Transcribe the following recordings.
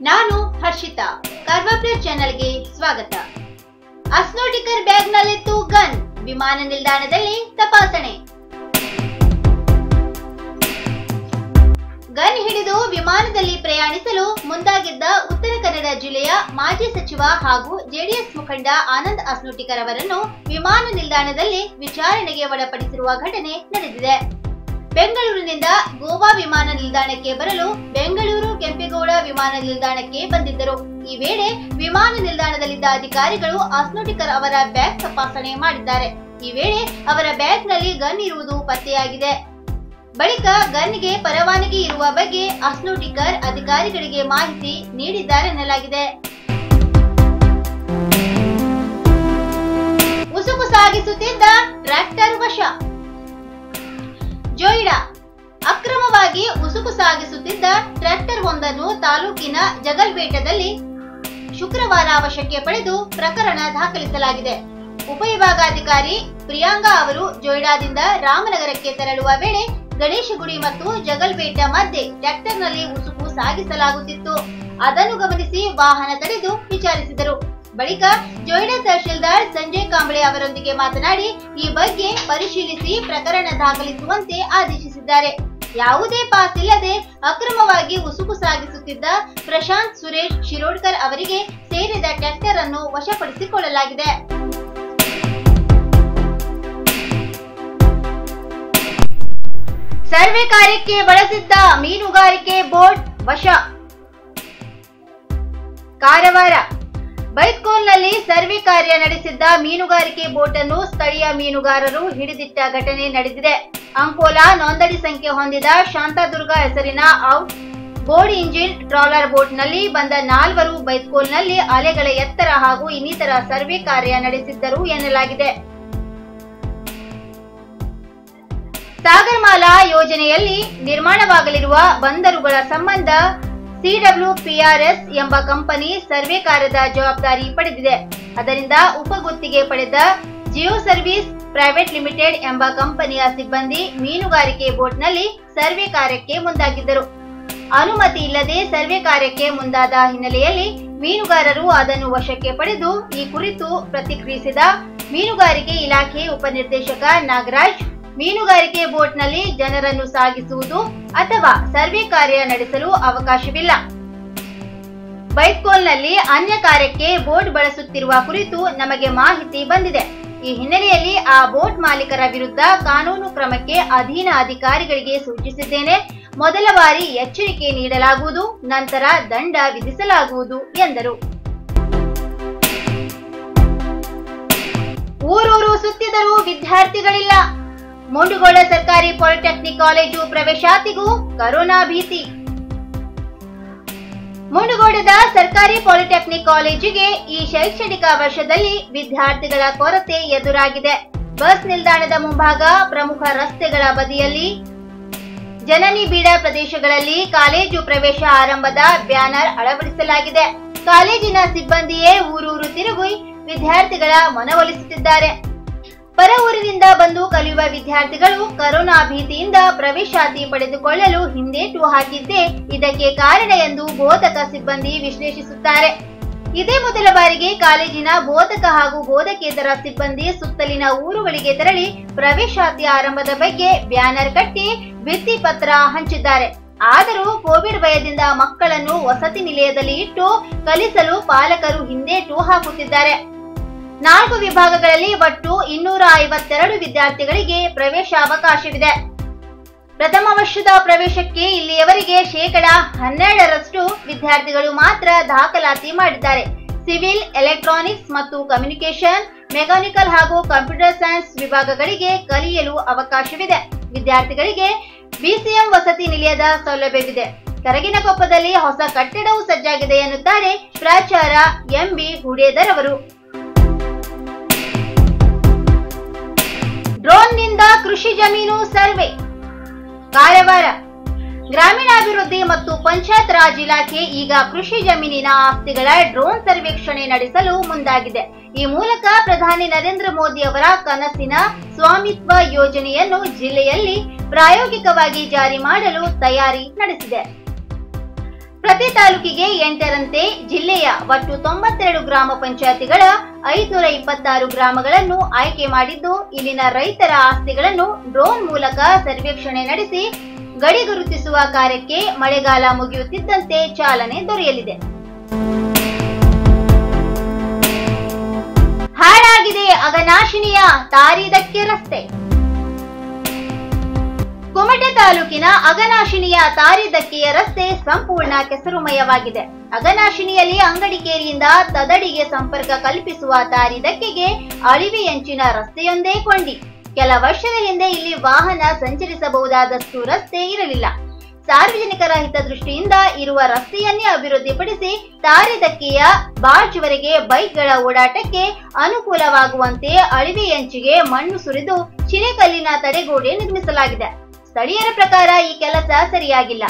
ನಾನು ಹರ್ಷಿತಾ, ಕಾರ್ವಾಪ್ಲರ್ ಚಾನೆಲ್ಗೆ ಸ್ವಾಗತ. ಅಸ್ನೋಟಿಕರ್ ಬ್ಯಾಗ್ನಲ್ಲಿತ್ತು ಗನ್, ವಿಮಾನ ನಿಲ್ದಾಣದಲ್ಲಿ ತಪಾಸಣೆ. ಗನ್ ಹಿಡಿದು ವಿಮಾನದಲ್ಲಿ ಪ್ರಯಾಣಿಸಲು ಮುಂದಾಗಿದ್ದ ಉತ್ತರ ಕನ್ನಡ ಜಿಲ್ಲೆಯ ಮಾಜಿ ಸಚಿವ ಹಾಗೂ ಜೆಡಿಎಸ್ ಮುಖಂಡ ಆನಂದ್ ಅಸ್ನೋಟಿಕರ್ ಅವರನ್ನು ವಿಮಾನ ನಿಲ್ದಾಣದಲ್ಲಿ ವಿಚಾರಣೆಗೆ ಒಳಪಡಿಸಿರುವ ಘಟನೆ ನಡೆದಿದೆ. ಬೆಂಗಳೂರಿನಿಂದ ಗೋವಾ ವಿಮಾನ ನಿಲ್ದಾಣಕ್ಕೆ ಬರಲು ಬೆಂಗಳೂರು ಕೆಂಪೇಗೌಡ ವಿಮಾನ ನಿಲ್ದಾಣಕ್ಕೆ ಬಂದಿದ್ದರು. ಈ ವೇಳೆ ವಿಮಾನ ನಿಲ್ದಾಣದಲ್ಲಿದ್ದ ಅಧಿಕಾರಿಗಳು ಅಸ್ನೋಟಿಕರ್ ಅವರ ಬ್ಯಾಗ್ ತಪಾಸಣೆ ಮಾಡಿದ್ದಾರೆ. ಈ ವೇಳೆ ಅವರ ಬ್ಯಾಗ್ನಲ್ಲಿ ಗನ್ ಇರುವುದು ಪತ್ತೆಯಾಗಿದೆ. ಬಳಿಕ ಗನ್ಗೆ ಪರವಾನಗಿ ಇರುವ ಬಗ್ಗೆ ಅಸ್ನೋಟಿಕರ್ ಅಧಿಕಾರಿಗಳಿಗೆ ಮಾಹಿತಿ ನೀಡಿದ್ದಾರೆ ಎನ್ನಲಾಗಿದೆ. ಉಸುಕು ಸಾಗಿಸುತ್ತಿದ್ದ ಟ್ರ್ಯಾಕ್ಟರ್ ವಶ. ಜೋಯಿಡಾ ಅಕ್ರಮವಾಗಿ ಉಸುಕು ಸಾಗಿಸುತ್ತಿದ್ದ ಟ್ರ್ಯಾಕ್ಟರ್ ಒಂದನ್ನು ತಾಲೂಕಿನ ಜಗಲ್ಬೇಟದಲ್ಲಿ ಶುಕ್ರವಾರ ವಶಕ್ಕೆ ಪಡೆದು ಪ್ರಕರಣ ದಾಖಲಿಸಲಾಗಿದೆ. ಉಪವಿಭಾಗಾಧಿಕಾರಿ ಪ್ರಿಯಾಂಕಾ ಅವರು ಜೋಯಿಡಾದಿಂದ ರಾಮನಗರಕ್ಕೆ ತೆರಳುವ ವೇಳೆ ಗಣೇಶಗುಡಿ ಮತ್ತು ಜಗಲ್ಬೇಟ ಮಧ್ಯೆ ಟ್ರ್ಯಾಕ್ಟರ್ನಲ್ಲಿ ಉಸುಕು ಸಾಗಿಸಲಾಗುತ್ತಿತ್ತು. ಅದನ್ನು ಗಮನಿಸಿ ವಾಹನ ತಡೆದು ವಿಚಾರಿಸಿದರು. ಬಳಿಕ ಜೋಯಿಡಾ ತಹಶೀಲ್ದಾರ್ ಸಂಜಯ್ ಕಾಂಬ್ಳೆ ಅವರೊಂದಿಗೆ ಮಾತನಾಡಿ ಈ ಬಗ್ಗೆ ಪರಿಶೀಲಿಸಿ ಪ್ರಕರಣ ದಾಖಲಿಸುವಂತೆ ಆದೇಶಿಸಿದ್ದಾರೆ. ಯಾವುದೇ ಪಾಸ್ ಇಲ್ಲದೆ ಅಕ್ರಮವಾಗಿ ಉಸುಕು ಸಾಗಿಸುತ್ತಿದ್ದ ಪ್ರಶಾಂತ್ ಸುರೇಶ್ ಶಿರೋಡ್ಕರ್ ಅವರಿಗೆ ಸೇರಿದ ಟ್ರ್ಯಾಕ್ಟರ್ ಅನ್ನು ವಶಪಡಿಸಿಕೊಳ್ಳಲಾಗಿದೆ. ಸರ್ವೆ ಕಾರ್ಯಕ್ಕೆ ಬಳಸಿದ್ದ ಮೀನುಗಾರಿಕೆ ಬೋಟ್ ವಶ. ಕಾರವಾರ ಬೈತ್ಕೋಲ್ನಲ್ಲಿ ಸರ್ವೆ ಕಾರ್ಯ ನಡೆಸಿದ್ದ ಮೀನುಗಾರಿಕೆ ಬೋಟ್ ಅನ್ನು ಸ್ಥಳೀಯ ಮೀನುಗಾರರು ಹಿಡಿದಿಟ್ಟ ಘಟನೆ ನಡೆದಿದೆ. ಅಂಕೋಲಾ ನೋಂದಣಿ ಸಂಖ್ಯೆ ಹೊಂದಿದ ಶಾಂತಾದುರ್ಗ ಹೆಸರಿನ out board engine trawler boat ನಲ್ಲಿ ಬಂದ 4ರು ಬೈತ್ಕೋಲ್ನಲ್ಲಿ ಅಲೆಗಳ ಎತ್ತರ ಹಾಗೂ ಇನ್ನಿತರ ಸರ್ವೆ ಕಾರ್ಯ ನಡೆಸಿದ್ದರು ಎನ್ನಲಾಗಿದೆ. ಸಾಗರಮಾಲಾ ಯೋಜನೆಯಲ್ಲಿ ನಿರ್ಮಾಣವಾಗಲಿರುವ ಬಂದರುಗಳ ಸಂಬಂಧ CWPRS ಎಂಬ ಕಂಪನಿ ಸರ್ವೆ ಕಾರ್ಯದ ಜವಾಬ್ದಾರಿ ಪಡೆದಿದೆ. ಅದರಿಂದ ಉಪಗುತ್ತಿಗೆ ಪಡೆದ ಜಿಯೋ ಸರ್ವಿಸ್ ಪ್ರೈವೇಟ್ ಲಿಮಿಟೆಡ್ ಎಂಬ ಕಂಪನಿಯ ಸಿಬ್ಬಂದಿ ಮೀನುಗಾರಿಕೆ ಬೋಟ್ನಲ್ಲಿ ಸರ್ವೆ ಕಾರ್ಯಕ್ಕೆ ಮುಂದಾಗಿದ್ದರು. ಅನುಮತಿ ಇಲ್ಲದೆ ಸರ್ವೆ ಕಾರ್ಯಕ್ಕೆ ಮುಂದಾದ ಹಿನ್ನೆಲೆಯಲ್ಲಿ ಮೀನುಗಾರರು ಅದನ್ನು ವಶಕ್ಕೆ ಪಡೆದು ಈ ಕುರಿತು ಪ್ರತಿಕ್ರಿಯಿಸಿದ ಮೀನುಗಾರಿಕೆ ಇಲಾಖೆ ಉಪನಿರ್ದೇಶಕ ನಾಗರಾಜ್, ಮೀನುಗಾರಿಕೆ ಬೋಟ್ನಲ್ಲಿ ಜನರನ್ನು ಸಾಗಿಸುವುದು ಅಥವಾ ಸರ್ವೆ ಕಾರ್ಯ ನಡೆಸಲು ಅವಕಾಶವಿಲ್ಲ. ಬೈತ್ಕೋಲ್ನಲ್ಲಿ ಅನ್ಯ ಕಾರ್ಯಕ್ಕೆ ಬೋಟ್ ಬಳಸುತ್ತಿರುವ ಕುರಿತು ನಮಗೆ ಮಾಹಿತಿ ಬಂದಿದೆ. ಈ ಹಿನ್ನೆಲೆಯಲ್ಲಿ ಆ ಬೋಟ್ ಮಾಲೀಕರ ವಿರುದ್ಧ ಕಾನೂನು ಕ್ರಮಕ್ಕೆ ಅಧೀನ ಅಧಿಕಾರಿಗಳಿಗೆ ಸೂಚಿಸಿದ್ದೇನೆ. ಮೊದಲ ಬಾರಿ ಎಚ್ಚರಿಕೆ ನೀಡಲಾಗುವುದು, ನಂತರ ದಂಡ ವಿಧಿಸಲಾಗುವುದು ಎಂದರು. ಊರೂರು ಸುತ್ತಿದರೂ ವಿದ್ಯಾರ್ಥಿಗಳಿಲ್ಲ. ಮುಂಡಗೋಡ ಸರ್ಕಾರಿ ಪಾಲಿಟೆಕ್ನಿಕ್ ಕಾಲೇಜು ಪ್ರವೇಶಾತಿಗೂ ಕರೋನಾ ಭೀತಿ. ಮುಂಡಗೋಡದ ಸರ್ಕಾರಿ ಪಾಲಿಟೆಕ್ನಿಕ್ ಕಾಲೇಜಿಗೆ ಈ ಶೈಕ್ಷಣಿಕ ವರ್ಷದಲ್ಲಿ ವಿದ್ಯಾರ್ಥಿಗಳ ಕೊರತೆ ಎದುರಾಗಿದೆ. ಬಸ್ ನಿಲ್ದಾಣದ ಮುಂಭಾಗ, ಪ್ರಮುಖ ರಸ್ತೆಗಳ ಬದಿಯಲ್ಲಿ, ಜನನಿ ಬೀಡ ಪ್ರದೇಶಗಳಲ್ಲಿ ಕಾಲೇಜು ಪ್ರವೇಶ ಆರಂಭದ ಬ್ಯಾನರ್ ಅಳವಡಿಸಲಾಗಿದೆ. ಕಾಲೇಜಿನ ಸಿಬ್ಬಂದಿಯೇ ಊರೂರು ತಿರುಗಿ ವಿದ್ಯಾರ್ಥಿಗಳ ಮನವೊಲಿಸುತ್ತಿದ್ದಾರೆ. ಪರ ಊರಿನಿಂದ ಬಂದು ಕಲಿಯುವ ವಿದ್ಯಾರ್ಥಿಗಳು ಕರೋನಾ ಭೀತಿಯಿಂದ ಪ್ರವೇಶಾತಿ ಪಡೆದುಕೊಳ್ಳಲು ಹಿಂದೇಟು ಹಾಕಿದ್ದೇ ಇದಕ್ಕೆ ಕಾರಣ ಎಂದು ಬೋಧಕ ಸಿಬ್ಬಂದಿ ವಿಶ್ಲೇಷಿಸುತ್ತಾರೆ. ಇದೇ ಮೊದಲ ಬಾರಿಗೆ ಕಾಲೇಜಿನ ಬೋಧಕ ಹಾಗೂ ಬೋಧಕೇತರ ಸಿಬ್ಬಂದಿ ಸುತ್ತಲಿನ ಊರುಗಳಿಗೆ ತೆರಳಿ ಪ್ರವೇಶಾತಿ ಆರಂಭದ ಬಗ್ಗೆ ಬ್ಯಾನರ್ ಕಟ್ಟಿ ಭಿತ್ತಿ ಪತ್ರ ಹಂಚಿದ್ದಾರೆ. ಆದರೂ ಕೋವಿಡ್ ಭಯದಿಂದ ಮಕ್ಕಳನ್ನು ವಸತಿ ನಿಲಯದಲ್ಲಿ ಇಟ್ಟು ಕಲಿಸಲು ಪಾಲಕರು ಹಿಂದೇಟು ಹಾಕುತ್ತಿದ್ದಾರೆ. 4 ವಿಭಾಗಗಳಲ್ಲಿ ಒಟ್ಟು 252 ವಿದ್ಯಾರ್ಥಿಗಳಿಗೆ ಪ್ರವೇಶಾವಕಾಶವಿದೆ. ಪ್ರಥಮ ವರ್ಷದ ಪ್ರವೇಶಕ್ಕೆ ಇಲ್ಲಿಯವರೆಗೆ 12% ವಿದ್ಯಾರ್ಥಿಗಳು ಮಾತ್ರ ದಾಖಲಾತಿ ಮಾಡಿದ್ದಾರೆ. ಸಿವಿಲ್, ಎಲೆಕ್ಟ್ರಾನಿಕ್ಸ್ ಮತ್ತು ಕಮ್ಯುನಿಕೇಶನ್, ಮೆಕ್ಯಾನಿಕಲ್ ಹಾಗೂ ಕಂಪ್ಯೂಟರ್ ಸೈನ್ಸ್ ವಿಭಾಗಗಳಿಗೆ ಕಲಿಯಲು ಅವಕಾಶವಿದೆ. ವಿದ್ಯಾರ್ಥಿಗಳಿಗೆ BCM ವಸತಿ ನಿಲಯದ ಸೌಲಭ್ಯವಿದೆ. ಕರಗಿನಕೊಪ್ಪದಲ್ಲಿ ಹೊಸ ಕಟ್ಟಡವು ಸಜ್ಜಾಗಿದೆ ಎನ್ನುತ್ತಾರೆ ಪ್ರಾಚಾರ್ಯ MB ಹುಡೇದರ್ ಅವರು. ಡ್ರೋನ್ನಿಂದ ಕೃಷಿ ಜಮೀನು ಸರ್ವೆ. ಕಾರವಾರ ಗ್ರಾಮೀಣಾಭಿವೃದ್ಧಿ ಮತ್ತು ಪಂಚಾಯತ್ ರಾಜ್ ಇಲಾಖೆ ಈಗ ಕೃಷಿ ಜಮೀನಿನ ಆಸ್ತಿಗಳ ಡ್ರೋನ್ ಸರ್ವೇಕ್ಷಣೆ ನಡೆಸಲು ಮುಂದಾಗಿದೆ. ಈ ಮೂಲಕ ಪ್ರಧಾನಿ ನರೇಂದ್ರ ಮೋದಿ ಅವರ ಕನಸಿನ ಸ್ವಾಮಿತ್ವ ಯೋಜನೆಯನ್ನು ಜಿಲ್ಲೆಯಲ್ಲಿ ಪ್ರಾಯೋಗಿಕವಾಗಿ ಜಾರಿ ಮಾಡಲು ತಯಾರಿ ನಡೆಸಿದೆ. ಪ್ರತಿ ತಾಲೂಕಿಗೆ 8ರಂತೆ ಜಿಲ್ಲೆಯ ಒಟ್ಟು 92 ಗ್ರಾಮ ಪಂಚಾಯತಿಗಳ 526 ಗ್ರಾಮಗಳನ್ನು ಆಯ್ಕೆ ಮಾಡಿದ್ದು, ಇಲ್ಲಿನ ರೈತರ ಆಸ್ತಿಗಳನ್ನು ಡ್ರೋನ್ ಮೂಲಕ ಸರ್ವೇಕ್ಷಣೆ ನಡೆಸಿ ಗಡಿ ಗುರುತಿಸುವ ಕಾರ್ಯಕ್ಕೆ ಮಳೆಗಾಲ ಮುಗಿಯುತ್ತಿದ್ದಂತೆ ಚಾಲನೆ ದೊರೆಯಲಿದೆ. ಹಾಳಾಗಿದೆ ಅಘನಾಶಿನಿಯ ತಾರಿದಕ್ಕೆ ರಸ್ತೆ. ಕುಮಟಾ ತಾಲೂಕಿನ ಅಘನಾಶಿನಿಯ ತಾರಿದಕ್ಕೆಯ ರಸ್ತೆ ಸಂಪೂರ್ಣ ಕೆಸರುಮಯವಾಗಿದೆ. ಅಘನಾಶಿನಿಯಲ್ಲಿ ಅಂಗಡಿಕೇರಿಯಿಂದ ತದಡಿಗೆ ಸಂಪರ್ಕ ಕಲ್ಪಿಸುವ ತಾರಿದಕ್ಕೆಗೆ ಅಳಿವೆಯಂಚಿನ ರಸ್ತೆಯೊಂದೇ ಕೊಂಡಿ. ಕೆಲ ವರ್ಷದ ಹಿಂದೆ ಇಲ್ಲಿ ವಾಹನ ಸಂಚರಿಸಬಹುದಾದಷ್ಟು ರಸ್ತೆ ಇರಲಿಲ್ಲ. ಸಾರ್ವಜನಿಕರ ಹಿತದೃಷ್ಟಿಯಿಂದ ಇರುವ ರಸ್ತೆಯನ್ನೇ ಅಭಿವೃದ್ಧಿಪಡಿಸಿ ತಾರಿದಕ್ಕೆಯ ಬಾರ್ಜ್ವರೆಗೆ ಬೈಕ್ಗಳ ಓಡಾಟಕ್ಕೆ ಅನುಕೂಲವಾಗುವಂತೆ ಅಳಿವೆಯಂಚಿಗೆ ಮಣ್ಣು ಸುರಿದು ಶಿಲೆಕಲ್ಲಿನ ತಡೆಗೋಡೆ ನಿರ್ಮಿಸಲಾಗಿದೆ. ಸ್ಥಳೀಯರ ಪ್ರಕಾರ ಈ ಕೆಲಸ ಸರಿಯಾಗಿಲ್ಲ.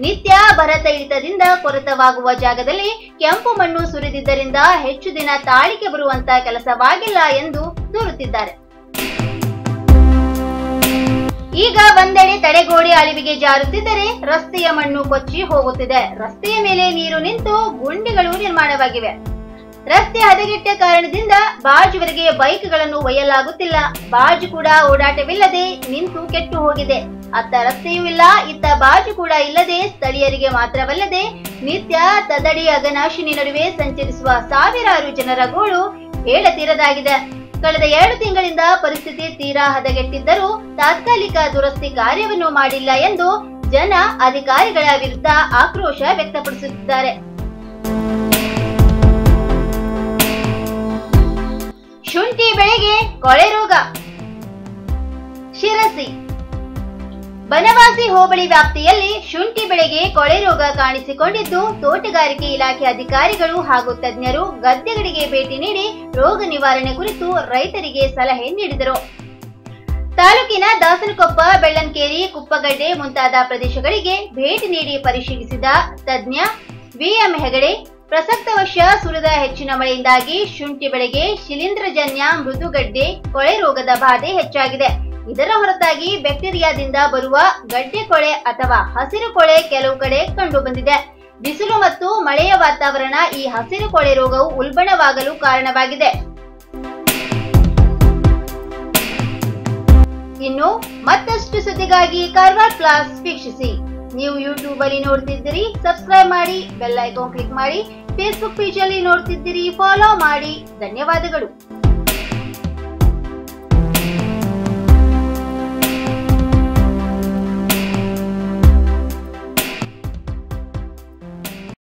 ನಿತ್ಯ ಭರತ ಇಳಿತದಿಂದ ಕೊರೆತವಾಗುವ ಜಾಗದಲ್ಲಿ ಕೆಂಪು ಮಣ್ಣು ಸುರಿದಿದ್ದರಿಂದ ಹೆಚ್ಚು ದಿನ ತಾಳಿಕೆ ಬರುವಂತ ಕೆಲಸವಾಗಿಲ್ಲ ಎಂದು ದೂರುತ್ತಿದ್ದಾರೆ. ಈಗ ಒಂದೆಡೆ ತಡೆಗೋಡೆ ಅಳಿವಿಗೆ ಜಾರುತ್ತಿದ್ದರೆ ರಸ್ತೆಯ ಮಣ್ಣು ಕೊಚ್ಚಿ ಹೋಗುತ್ತಿದೆ. ರಸ್ತೆಯ ಮೇಲೆ ನೀರು ನಿಂತು ಗುಂಡಿಗಳು ನಿರ್ಮಾಣವಾಗಿವೆ. ರಸ್ತೆ ಹದಗೆಟ್ಟ ಕಾರಣದಿಂದ ಬಾರ್ಜ್ವರೆಗೆ ಬೈಕ್ಗಳನ್ನು ಒಯ್ಯಲಾಗುತ್ತಿಲ್ಲ. ಬಾರ್ಜ್ ಕೂಡ ಓಡಾಟವಿಲ್ಲದೆ ನಿಂತು ಕೆಟ್ಟು ಹೋಗಿದೆ. ಅತ್ತ ರಸ್ತೆಯೂ ಇಲ್ಲ, ಇತ್ತ ಬಾರ್ಜ್ ಕೂಡ ಇಲ್ಲದೆ ಸ್ಥಳೀಯರಿಗೆ ಮಾತ್ರವಲ್ಲದೆ ನಿತ್ಯ ತದಡಿ ಅಘನಾಶಿನಿ ನಡುವೆ ಸಂಚರಿಸುವ ಸಾವಿರಾರು ಜನರ ಗೋಳು ಹೇಳತೀರದಾಗಿದೆ. ಕಳೆದ 2 ತಿಂಗಳಿಂದ ಪರಿಸ್ಥಿತಿ ತೀರಾ ಹದಗೆಟ್ಟಿದ್ದರೂ ತಾತ್ಕಾಲಿಕ ದುರಸ್ತಿ ಕಾರ್ಯವನ್ನು ಮಾಡಿಲ್ಲ ಎಂದು ಜನ ಅಧಿಕಾರಿಗಳ ವಿರುದ್ಧ ಆಕ್ರೋಶ ವ್ಯಕ್ತಪಡಿಸುತ್ತಿದ್ದಾರೆ. ಶುಂಠಿ ಬೆಳೆಗೆ ಕೊಳೆ ರೋಗ. ಶಿರಸಿ ಬನವಾಸಿ ಹೋಬಳಿ ವ್ಯಾಪ್ತಿಯಲ್ಲಿ ಶುಂಠಿ ಬೆಳೆಗೆ ಕೊಳೆ ರೋಗ ಕಾಣಿಸಿಕೊಂಡಿದ್ದು, ತೋಟಗಾರಿಕೆ ಇಲಾಖೆ ಅಧಿಕಾರಿಗಳು ಹಾಗೂ ತಜ್ಞರು ಗದ್ದೆಗಳಿಗೆ ಭೇಟಿ ನೀಡಿ ರೋಗ ನಿವಾರಣೆ ಕುರಿತು ರೈತರಿಗೆ ಸಲಹೆ ನೀಡಿದರು. ತಾಲೂಕಿನ ದಾಸನಕೊಪ್ಪ, ಬೆಳ್ಳಂಕೇರಿ, ಕುಪ್ಪಗಡ್ಡೆ ಮುಂತಾದ ಪ್ರದೇಶಗಳಿಗೆ ಭೇಟಿ ನೀಡಿ ಪರಿಶೀಲಿಸಿದ ತಜ್ಞ ವಿಎಂ ಹೆಗಡೆ, ಪ್ರಸಕ್ತ ವರ್ಷ ಸುರಿದ ಹೆಚ್ಚಿನ ಮಳೆಯಿಂದಾಗಿ ಶುಂಠಿ ಬೆಳೆಗೆ ಶಿಲೀಂಧ್ರಜನ್ಯ ಮೃದುಗಡ್ಡೆ ಕೊಳೆ ರೋಗದ ಬಾಧೆ ಹೆಚ್ಚಾಗಿದೆ. ಇದರ ಹೊರತಾಗಿ ಬ್ಯಾಕ್ಟೀರಿಯಾದಿಂದ ಬರುವ ಗಡ್ಡೆ ಕೊಳೆ ಅಥವಾ ಹಸಿರು ಕೊಳೆ ಕೆಲವು ಕಡೆ ಕಂಡು ಬಂದಿದೆ. ಬಿಸಿಲು ಮತ್ತು ಮಳೆಯ ವಾತಾವರಣ ಈ ಹಸಿರು ಕೊಳೆ ರೋಗವು ಉಲ್ಬಣವಾಗಲು ಕಾರಣವಾಗಿದೆ. ಇನ್ನು ಮತ್ತಷ್ಟು ಸುದ್ದಿಗಾಗಿ ಕಾರವಾರ ಪ್ಲಸ್ ವೀಕ್ಷಿಸಿ. ನೀವು ಯೂಟ್ಯೂಬ್ ಅಲ್ಲಿ ನೋಡ್ತಿದ್ದೀರಿ, ಸಬ್ಸ್ಕ್ರೈಬ್ ಮಾಡಿ, ಬೆಲ್ ಐಕಾನ್ ಕ್ಲಿಕ್ ಮಾಡಿ. ಫೇಸ್ಬುಕ್ ಪೇಜ್ ಅಲ್ಲಿ ನೋಡ್ತಿದ್ದೀರಿ, ಫಾಲೋ ಮಾಡಿ. ಧನ್ಯವಾದಗಳು.